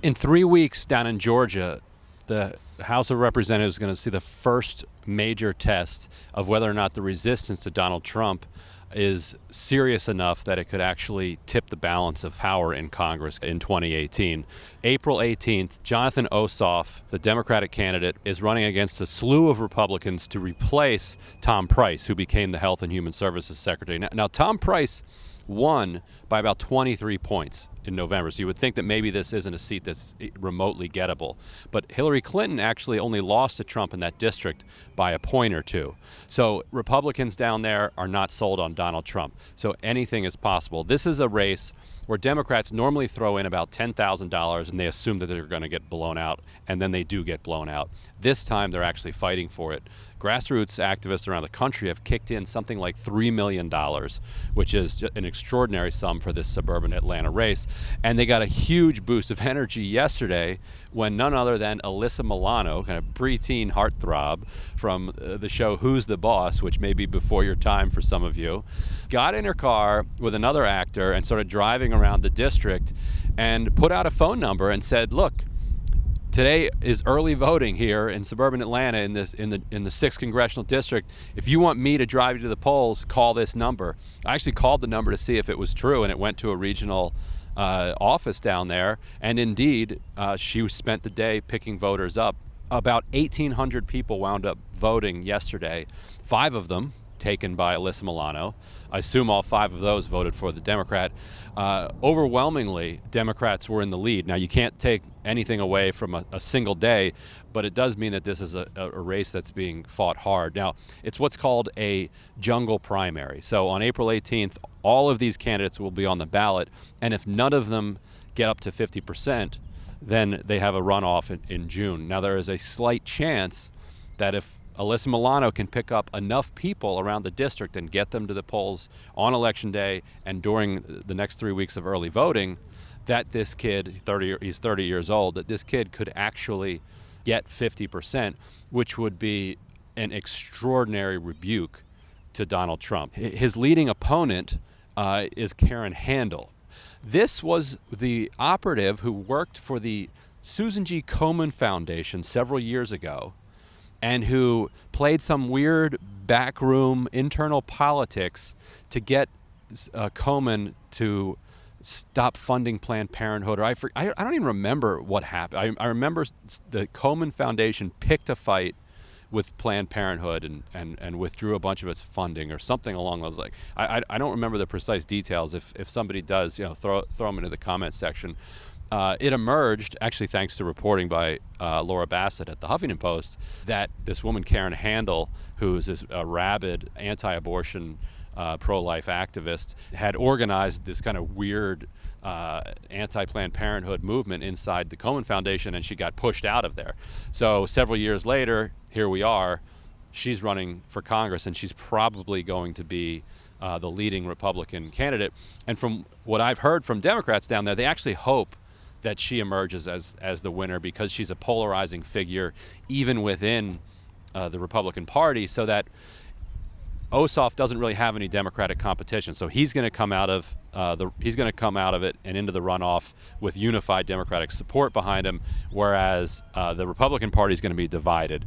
In 3 weeks down in Georgia, the House of Representatives is going to see the first major test of whether or not the resistance to Donald Trump is serious enough that it could actually tip the balance of power in Congress in 2018. April 18th, Jon Ossoff, the Democratic candidate, is running against a slew of Republicans to replace Tom Price, who became the Health and Human Services Secretary. Now Tom Price won by about 23 points in November. So you would think that maybe this isn't a seat that's remotely gettable. But Hillary Clinton actually only lost to Trump in that district by a point or two. So Republicans down there are not sold on Donald Trump. So anything is possible. This is a race where Democrats normally throw in about $10,000 and they assume that they're going to get blown out, and then they do get blown out. This time they're actually fighting for it. Grassroots activists around the country have kicked in something like $3 million, which is an extraordinary sum for this suburban Atlanta race. And they got a huge boost of energy yesterday when none other than Alyssa Milano, kind of preteen heartthrob from the show Who's the Boss, which may be before your time for some of you, got in her car with another actor and started driving around the district and put out a phone number and said, look, today is early voting here in suburban Atlanta in the 6th Congressional District. If you want me to drive you to the polls, call this number. I actually called the number to see if it was true, and it went to a regional office down there. And indeed, she spent the day picking voters up. About 1,800 people wound up voting yesterday. 5 of them taken by Alyssa Milano. I assume all 5 of those voted for the Democrat. Overwhelmingly, Democrats were in the lead. Now, you can't take anything away from a single day, but it does mean that this is a race that's being fought hard. Now, it's what's called a jungle primary. So on April 18th, all of these candidates will be on the ballot, and if none of them get up to 50%, then they have a runoff in June. Now, there is a slight chance that if Alyssa Milano can pick up enough people around the district and get them to the polls on Election Day and during the next 3 weeks of early voting, that this kid, he's 30 years old, that this kid could actually get 50%, which would be an extraordinary rebuke to Donald Trump. His leading opponent is Karen Handel. This was the operative who worked for the Susan G. Komen Foundation several years ago, and who played some weird backroom internal politics to get Komen to stop funding Planned Parenthood. Or I don't even remember what happened. I remember the Komen Foundation picked a fight with Planned Parenthood and withdrew a bunch of its funding or something along those lines. I don't remember the precise details. If somebody does, throw them into the comment section. It emerged, actually thanks to reporting by Laura Bassett at the Huffington Post, that this woman, Karen Handel, who's this rabid anti-abortion, pro-life activist, had organized this kind of weird anti-Planned Parenthood movement inside the Komen Foundation, and she got pushed out of there. So several years later, here we are. She's running for Congress, and she's probably going to be the leading Republican candidate. And from what I've heard from Democrats down there, they actually hope that she emerges as the winner because she's a polarizing figure even within the Republican Party, so that Ossoff doesn't really have any Democratic competition. So he's going to come out of it and into the runoff with unified Democratic support behind him, whereas the Republican Party is going to be divided.